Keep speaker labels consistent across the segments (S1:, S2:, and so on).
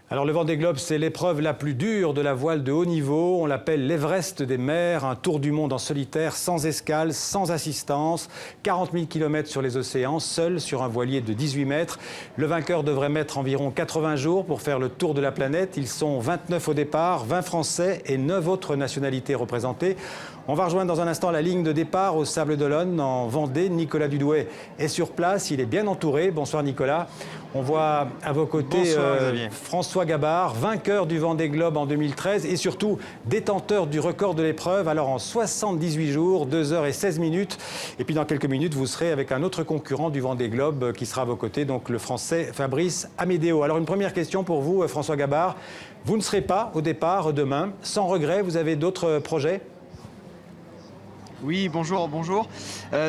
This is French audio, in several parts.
S1: Alors le Vendée Globe, c'est l'épreuve la plus dure de la voile de haut niveau. On l'appelle l'Everest des mers, un tour du monde en solitaire, sans escale, sans assistance. 40 000 km sur les océans, seul sur un voilier de 18 mètres. Le vainqueur devrait mettre environ 80 jours pour faire le tour de la planète. Ils sont 29 au départ, 20 Français et 9 autres nationalités représentées. On va rejoindre dans un instant la ligne de départ au Sables-d'Olonne, en Vendée. Nicolas Dudoué est sur place, il est bien entouré. Bonsoir Nicolas. On voit à vos côtés François Gabard, vainqueur du Vendée Globe en 2013 et surtout détenteur du record de l'épreuve. Alors en 78 jours, 2 heures et 16 minutes. Et puis dans quelques minutes, vous serez avec un autre concurrent du Vendée Globe qui sera à vos côtés, donc le Français Fabrice Amédéo. Alors une première question pour vous, François Gabard. Vous ne serez pas au départ demain. Sans regret, vous avez d'autres projets ?
S2: Oui, bonjour.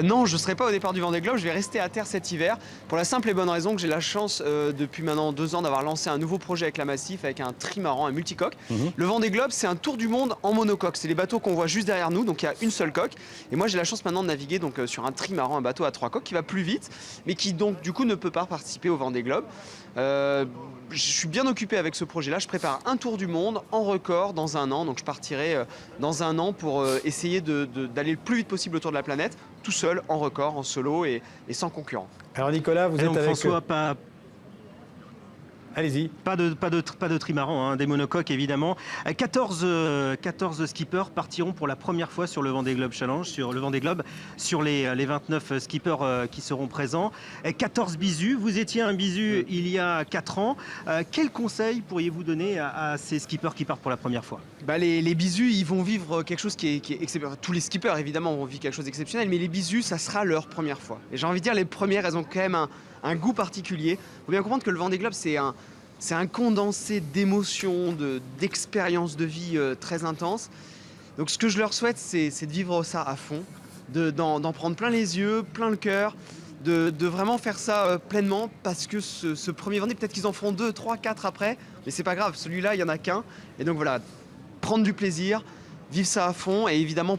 S2: Non, je ne serai pas au départ du Vendée Globe, je vais rester à terre cet hiver pour la simple et bonne raison que j'ai la chance depuis maintenant 2 ans d'avoir lancé un nouveau projet avec la Massif, avec un trimaran, un multicoque. Le Vendée Globe, c'est un tour du monde en monocoque. C'est les bateaux qu'on voit juste derrière nous, donc il y a une seule coque. Et moi, j'ai la chance maintenant de naviguer donc, sur un trimaran, un bateau à 3 coques qui va plus vite, mais qui donc du coup ne peut pas participer au Vendée Globe. Je suis bien occupé avec ce projet-là. Je prépare un tour du monde en record dans 1 an. Donc je partirai dans 1 an pour essayer d'aller le plus vite possible autour de la planète, tout seul, en record, en solo et sans concurrent.
S1: Alors Nicolas, vous êtes avec...
S3: François,
S1: Allez-y.
S3: Pas de trimaran, hein, des monocoques évidemment. 14 skippers partiront pour la première fois sur le Vendée Globe Challenge, sur le Vendée Globe, sur les 29 skippers qui seront présents. 14 bisus, vous étiez un bisu il y a 4 ans. Quels conseils pourriez-vous donner à ces skippers qui partent pour la première fois ?
S2: Les bisus, ils vont vivre quelque chose qui est exceptionnel. Tous les skippers, évidemment, vont vivre quelque chose d'exceptionnel, mais les bisus, ça sera leur première fois. Et j'ai envie de dire, les premières, elles ont quand même un goût particulier. Il faut bien comprendre que le Vendée Globe, c'est un condensé d'émotions, d'expériences de vie très intenses. Donc ce que je leur souhaite, c'est de vivre ça à fond, d'en prendre plein les yeux, plein le cœur, de vraiment faire ça pleinement, parce que ce premier Vendée, peut-être qu'ils en feront 2, 3, 4 après, mais c'est pas grave, celui-là, il n'y en a qu'un. Et donc voilà, prendre du plaisir, vivre ça à fond et évidemment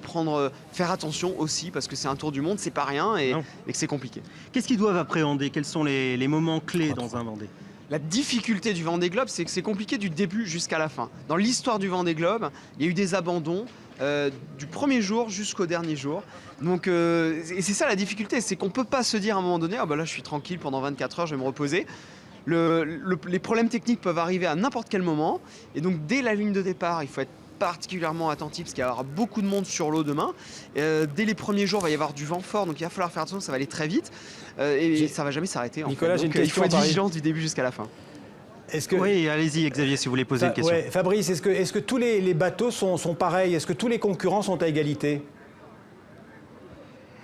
S2: faire attention aussi parce que c'est un tour du monde, c'est pas rien et que c'est compliqué.
S3: Qu'est-ce qu'ils doivent appréhender ? Quels sont les moments clés dans un Vendée ?
S2: La difficulté du Vendée Globe, c'est que c'est compliqué du début jusqu'à la fin. Dans l'histoire du Vendée Globe, il y a eu des abandons du premier jour jusqu'au dernier jour. Donc, et c'est ça la difficulté, c'est qu'on ne peut pas se dire à un moment donné, là je suis tranquille pendant 24 heures, je vais me reposer. Les problèmes techniques peuvent arriver à n'importe quel moment. Et donc dès la ligne de départ, il faut être particulièrement attentif parce qu'il y aura beaucoup de monde sur l'eau demain. Dès les premiers jours, il va y avoir du vent fort, donc il va falloir faire attention, ça va aller très vite et ça ne va jamais s'arrêter.
S1: Nicolas, j'ai une
S2: il
S1: question.
S2: faut être vigilant du début jusqu'à la fin.
S3: Oui, allez-y Xavier, si vous voulez poser une question.
S1: Ouais, Fabrice, est-ce que tous les bateaux sont pareils ? Est-ce que tous les concurrents sont à égalité ?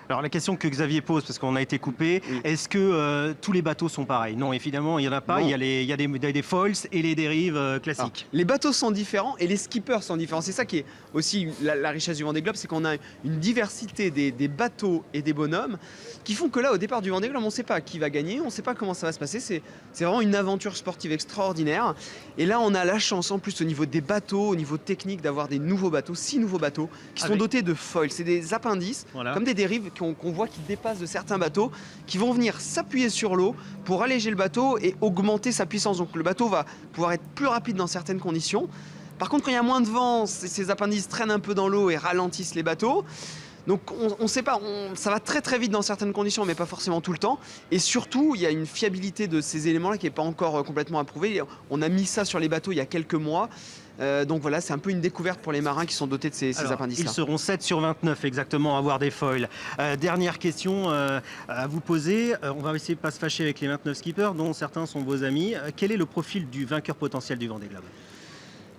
S3: Alors la question que Xavier pose, parce qu'on a été coupé, est-ce que tous les bateaux sont pareils ? Non, évidemment, il n'y en a pas. Il y a des foils et les dérives classiques.
S2: Les bateaux sont différents et les skippers sont différents. C'est ça qui est aussi la richesse du Vendée Globe, c'est qu'on a une diversité des bateaux et des bonhommes qui font que là, au départ du Vendée Globe, on ne sait pas qui va gagner, on ne sait pas comment ça va se passer. C'est vraiment une aventure sportive extraordinaire. Et là, on a la chance, en plus, au niveau des bateaux, au niveau technique, d'avoir des nouveaux bateaux, 6 nouveaux bateaux qui sont dotés de foils. C'est des appendices, comme des dérives qu'on voit qui dépassent de certains bateaux, qui vont venir s'appuyer sur l'eau pour alléger le bateau et augmenter sa puissance. Donc le bateau va pouvoir être plus rapide dans certaines conditions. Par contre, quand il y a moins de vent, ces appendices traînent un peu dans l'eau et ralentissent les bateaux. Donc on ne sait pas, ça va très très vite dans certaines conditions, mais pas forcément tout le temps. Et surtout, il y a une fiabilité de ces éléments-là qui n'est pas encore complètement approuvée. On a mis ça sur les bateaux il y a quelques mois. Donc voilà, c'est un peu une découverte pour les marins qui sont dotés de ces appendices-là.
S3: Ils seront 7 sur 29 exactement à avoir des foils. Dernière question à vous poser. On va essayer de ne pas se fâcher avec les 29 skippers, dont certains sont vos amis. Quel est le profil du vainqueur potentiel du Vendée Globe ?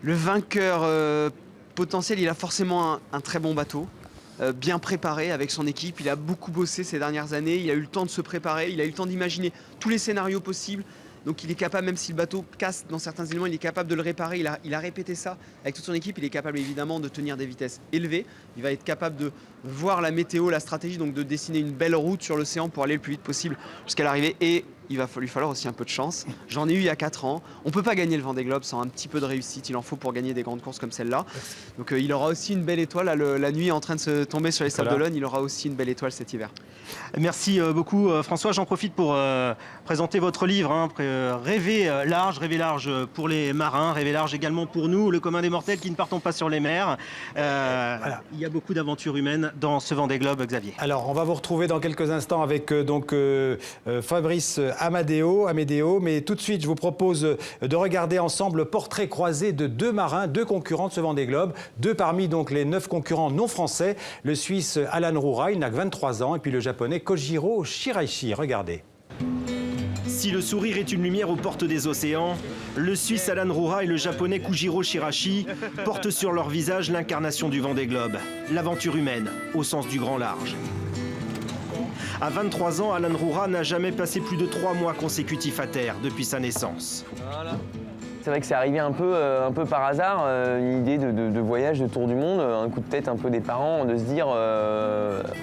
S2: Le vainqueur potentiel, il a forcément un très bon bateau. Bien préparé avec son équipe, il a beaucoup bossé ces dernières années, il a eu le temps de se préparer, il a eu le temps d'imaginer tous les scénarios possibles. Donc il est capable, même si le bateau casse dans certains éléments, il est capable de le réparer. Il a répété ça avec toute son équipe. Il est capable évidemment de tenir des vitesses élevées. Il va être capable de voir la météo, la stratégie, donc de dessiner une belle route sur l'océan pour aller le plus vite possible jusqu'à l'arrivée. Et il va lui falloir aussi un peu de chance. J'en ai eu il y a 4 ans. On ne peut pas gagner le Vendée Globe sans un petit peu de réussite. Il en faut pour gagner des grandes courses comme celle-là. Donc il aura aussi une belle étoile. Là, la nuit est en train de se tomber sur les Sables-d'Olonne. Il aura aussi une belle étoile cet hiver.
S3: Merci beaucoup François. J'en profite pour présenter votre livre, hein, Rêver large pour les marins, rêver large également pour nous, le commun des mortels qui ne partons pas sur les mers. Voilà. Il y a beaucoup d'aventures humaines dans ce Vendée Globe, Xavier.
S1: Alors, on va vous retrouver dans quelques instants avec Fabrice Amédéo, mais tout de suite, je vous propose de regarder ensemble le portrait croisé de 2 marins, 2 concurrents de ce Vendée Globe, 2 parmi donc les 9 concurrents non français, le Suisse Alan Roura, il n'a que 23 ans, et puis le Japonais Kojiro Shiraishi. Regardez.
S3: Si le sourire est une lumière aux portes des océans, le Suisse Alan Roura et le Japonais Kojiro Shiraishi portent sur leur visage l'incarnation du Vendée Globe, l'aventure humaine, au sens du grand large. À 23 ans, Alan Roura n'a jamais passé plus de 3 mois consécutifs à terre depuis sa naissance.
S4: C'est vrai que c'est arrivé un peu par hasard, une idée de voyage, de tour du monde, un coup de tête un peu des parents, de se dire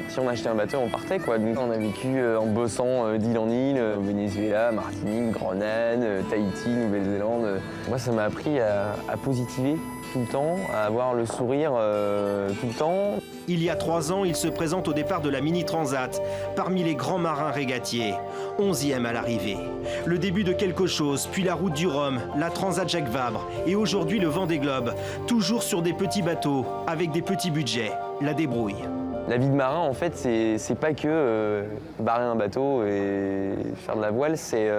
S4: si on achetait un bateau, on partait quoi. Donc, on a vécu en bossant d'île en île, au Venezuela, Martinique, Grenade, Tahiti, Nouvelle-Zélande. Moi, ça m'a appris à positiver tout le temps, à avoir le sourire tout le temps.
S3: Il y a 3 ans, il se présente au départ de la Mini Transat, parmi les grands marins régatiers, 11e à l'arrivée. Le début de quelque chose, puis la route du Rhum, la Transat Jacques Vabre, et aujourd'hui le Vendée Globe, toujours sur des petits bateaux, avec des petits budgets, la débrouille.
S4: La vie de marin, en fait, c'est pas que barrer un bateau et faire de la voile, c'est...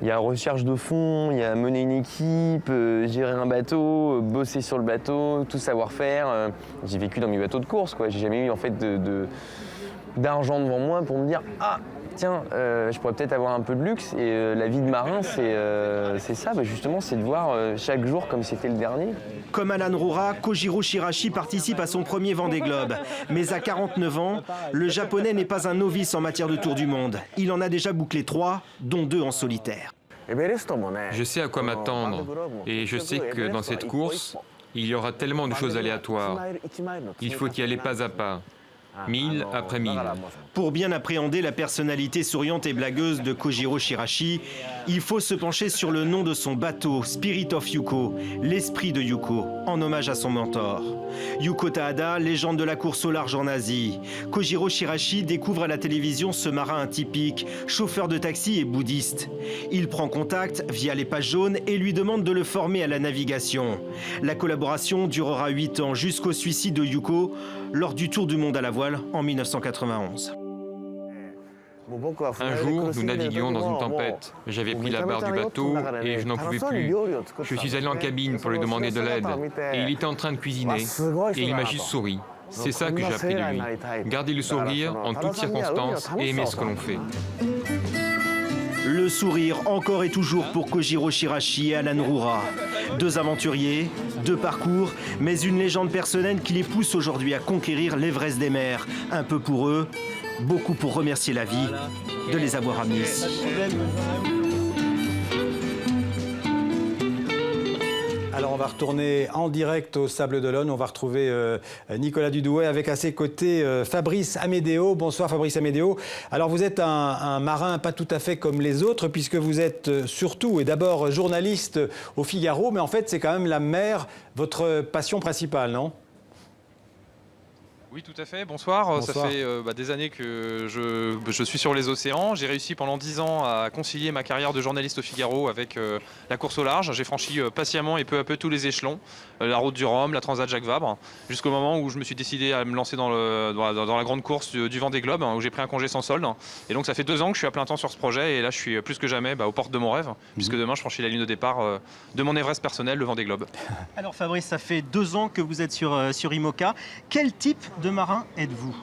S4: Il y a recherche de fond, il y a mener une équipe, gérer un bateau, bosser sur le bateau, tout savoir-faire. J'ai vécu dans mes bateaux de course, quoi. J'ai jamais eu en fait d'argent devant moi pour me dire ah tiens, je pourrais peut-être avoir un peu de luxe. Et la vie de marin, c'est ça, justement, c'est de voir chaque jour comme c'était le dernier.
S3: Comme Alan Roura, Kojiro Shiraishi participe à son premier Vendée Globe. Mais à 49 ans, le Japonais n'est pas un novice en matière de tour du monde. Il en a déjà bouclé 3, dont 2 en solitaire.
S5: Je sais à quoi m'attendre et je sais que dans cette course, il y aura tellement de choses aléatoires. Il faut y aller pas à pas. 1000 après 1000.
S3: Pour bien appréhender la personnalité souriante et blagueuse de Kojiro Shiraishi, il faut se pencher sur le nom de son bateau, Spirit of Yuko, l'esprit de Yuko, en hommage à son mentor. Yuko Tahada, légende de la course au large en Asie. Kojiro Shiraishi découvre à la télévision ce marin atypique, chauffeur de taxi et bouddhiste. Il prend contact via les pages jaunes et lui demande de le former à la navigation. La collaboration durera 8 ans jusqu'au suicide de Yuko lors du Tour du monde à la voile en 1991.
S5: Un jour, nous naviguions dans une tempête. J'avais pris la barre du bateau et je n'en pouvais plus. Je suis allé en cabine pour lui demander de l'aide. Et il était en train de cuisiner. Et il m'a juste souri. C'est ça que j'ai appris de lui. Garder le sourire en toutes circonstances et aimer ce que l'on fait.
S3: Le sourire encore et toujours pour Kojiro Shiraishi et Alan Roura. 2 aventuriers, 2 parcours, mais une légende personnelle qui les pousse aujourd'hui à conquérir l'Everest des mers. Un peu pour eux, beaucoup pour remercier la vie de les avoir amenés ici.
S1: Alors on va retourner en direct au Sable d'Olonne. On va retrouver Nicolas Dudoué avec à ses côtés Fabrice Amédéo. Bonsoir Fabrice Amédéo. Alors vous êtes un marin pas tout à fait comme les autres puisque vous êtes surtout et d'abord journaliste au Figaro. Mais en fait c'est quand même la mer votre passion principale, non ?
S6: Oui, tout à fait. Bonsoir. Ça fait des années que je suis sur les océans. J'ai réussi pendant 10 ans à concilier ma carrière de journaliste au Figaro avec la course au large. J'ai franchi patiemment et peu à peu tous les échelons. La route du Rhum, la Transat Jacques Vabre, jusqu'au moment où je me suis décidé à me lancer dans la grande course du Vendée Globe, où j'ai pris un congé sans solde. Et donc ça fait 2 ans que je suis à plein temps sur ce projet. Et là, je suis plus que jamais aux portes de mon rêve, puisque demain, je franchis la ligne de départ de mon Everest personnel, le Vendée Globe.
S3: Alors Fabrice, ça fait 2 ans que vous êtes sur IMOCA. Quel type de marin êtes-vous ?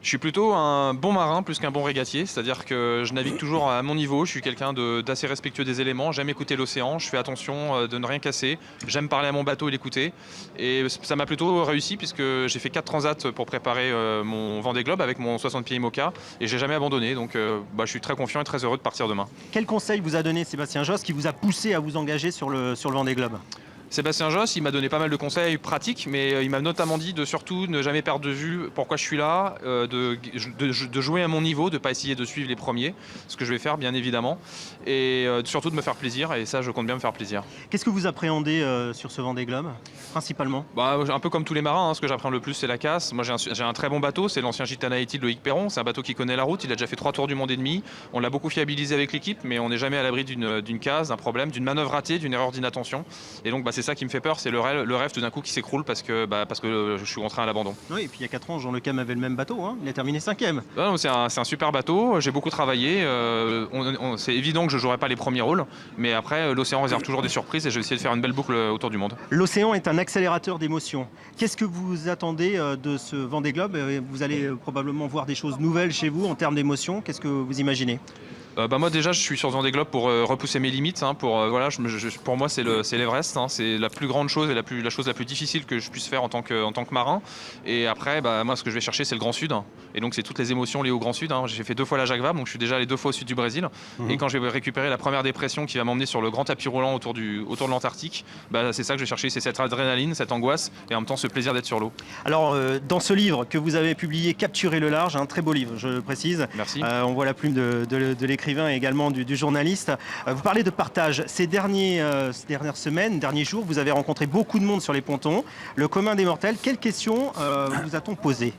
S6: Je suis plutôt un bon marin plus qu'un bon régatier, c'est-à-dire que je navigue toujours à mon niveau, je suis quelqu'un d'assez respectueux des éléments, j'aime écouter l'océan, je fais attention de ne rien casser, j'aime parler à mon bateau et l'écouter. Et ça m'a plutôt réussi puisque j'ai fait 4 transats pour préparer mon Vendée Globe avec mon 60 pieds IMOCA et j'ai jamais abandonné, donc je suis très confiant et très heureux de partir demain.
S3: Quel conseil vous a donné Sébastien Josse qui vous a poussé à vous engager sur le Vendée Globe ?
S6: Sébastien Josse, il m'a donné pas mal de conseils pratiques, mais il m'a notamment dit de surtout ne jamais perdre de vue pourquoi je suis là, de jouer à mon niveau, de ne pas essayer de suivre les premiers, ce que je vais faire bien évidemment, et surtout de me faire plaisir, et ça je compte bien me faire plaisir.
S3: Qu'est-ce que vous appréhendez sur ce Vendée Globe, principalement?
S6: Un peu comme tous les marins, hein, ce que j'apprends le plus c'est la casse. Moi j'ai un très bon bateau, c'est l'ancien Gitana Haiti de Loïc Perron, c'est un bateau qui connaît la route, il a déjà fait 3 tours du monde et demi, on l'a beaucoup fiabilisé avec l'équipe, mais on n'est jamais à l'abri d'une casse, d'un problème, d'une manœuvre ratée, d'une erreur d'inattention, et donc c'est ça qui me fait peur, c'est le rêve tout d'un coup qui s'écroule parce que je suis contraint à l'abandon.
S3: Oui, et puis il y a 4 ans, Jean Le Cam avait le même bateau, hein. Il a terminé 5e.
S6: C'est un super bateau, j'ai beaucoup travaillé, c'est évident que je ne jouerai pas les premiers rôles, mais après l'océan réserve toujours des surprises et je vais essayer de faire une belle boucle autour du monde.
S3: L'océan est un accélérateur d'émotions. Qu'est-ce que vous attendez de ce Vendée Globe? Vous allez probablement voir des choses nouvelles chez vous en termes d'émotions. Qu'est-ce que vous imaginez?
S6: Moi déjà je suis sur Vendée Globe pour repousser mes limites, hein, pour moi c'est l'Everest, hein, c'est la plus grande chose et la chose la plus difficile que je puisse faire en tant que marin. Et après moi ce que je vais chercher c'est le Grand Sud, hein, et donc c'est toutes les émotions liées au Grand Sud, hein. J'ai fait 2 fois la Jacques Vabre, donc je suis déjà allé 2 fois au sud du Brésil, et quand je vais récupérer la première dépression qui va m'emmener sur le grand tapis roulant autour de l'Antarctique, c'est ça que je vais chercher, c'est cette adrénaline, cette angoisse et en même temps ce plaisir d'être sur l'eau.
S3: Alors dans ce livre que vous avez publié, Capturer le large, un très beau livre je le précise.
S6: Merci.
S3: On voit la plume de l'écrivain et également du journaliste. Vous parlez de partage. Ces dernières semaines, derniers jours, vous avez rencontré beaucoup de monde sur les pontons. Le commun des mortels, quelles questions vous a-t-on posées?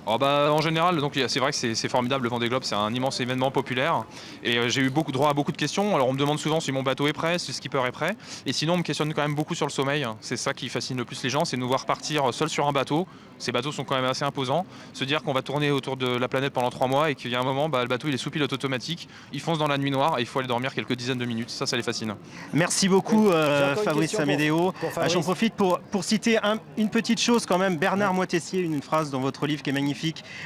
S6: En général, c'est vrai que c'est formidable, le Vendée Globe, c'est un immense événement populaire. Et j'ai eu droit à beaucoup de questions. Alors on me demande souvent si mon bateau est prêt, si le skipper est prêt. Et sinon on me questionne quand même beaucoup sur le sommeil. C'est ça qui fascine le plus les gens, c'est nous voir partir seul sur un bateau. Ces bateaux sont quand même assez imposants. Se dire qu'on va tourner autour de la planète pendant 3 mois et qu'il y a un moment, le bateau il est sous pilote automatique, il fonce dans la nuit noire et il faut aller dormir quelques dizaines de minutes. Ça les fascine.
S3: Merci beaucoup Fabrice Amedeo. J'en profite pour citer une petite chose quand même. Bernard Moitessier, une phrase dans votre livre qui est magnifique.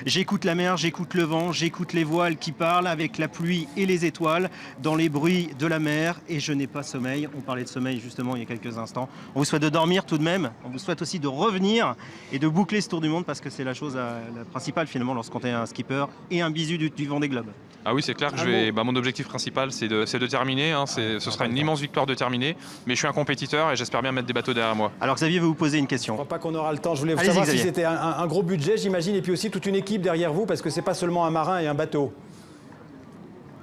S3: J'écoute la mer, j'écoute le vent, j'écoute les voiles qui parlent avec la pluie et les étoiles dans les bruits de la mer et je n'ai pas sommeil. On parlait de sommeil justement il y a quelques instants. On vous souhaite de dormir tout de même. On vous souhaite aussi de revenir et de boucler ce tour du monde parce que c'est la chose la principale finalement lorsqu'on est un skipper. Et un bisu du Vendée Globe.
S6: Ah oui, c'est clair que mon objectif principal c'est de terminer, hein. Ce sera une immense victoire de terminer, mais je suis un compétiteur et j'espère bien mettre des bateaux derrière moi.
S3: Alors Xavier veut vous poser une question.
S1: Je ne crois pas qu'on aura le temps. Je voulais vous savoir si c'était un gros budget, j'imagine, et puis aussi toute une équipe derrière vous, parce que c'est pas seulement un marin et un bateau.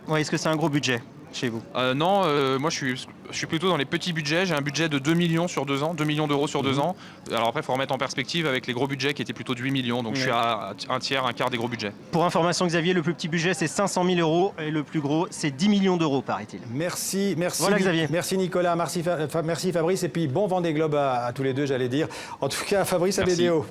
S3: Ouais, est-ce que c'est un gros budget chez vous?
S6: Non, moi je suis plutôt dans les petits budgets. J'ai un budget de 2 millions sur 2 ans, 2 millions d'euros sur 2 ans. Alors après, il faut remettre en perspective avec les gros budgets qui étaient plutôt de 8 millions. Donc je suis à un quart des gros budgets.
S3: Pour information, Xavier, le plus petit budget c'est 500 000 euros et le plus gros c'est 10 millions d'euros, paraît-il.
S1: Merci
S3: voilà, Xavier.
S1: Merci Nicolas, merci Fabrice, et puis bon Vendée Globe à tous les deux, j'allais dire. En tout cas, Fabrice Amedeo.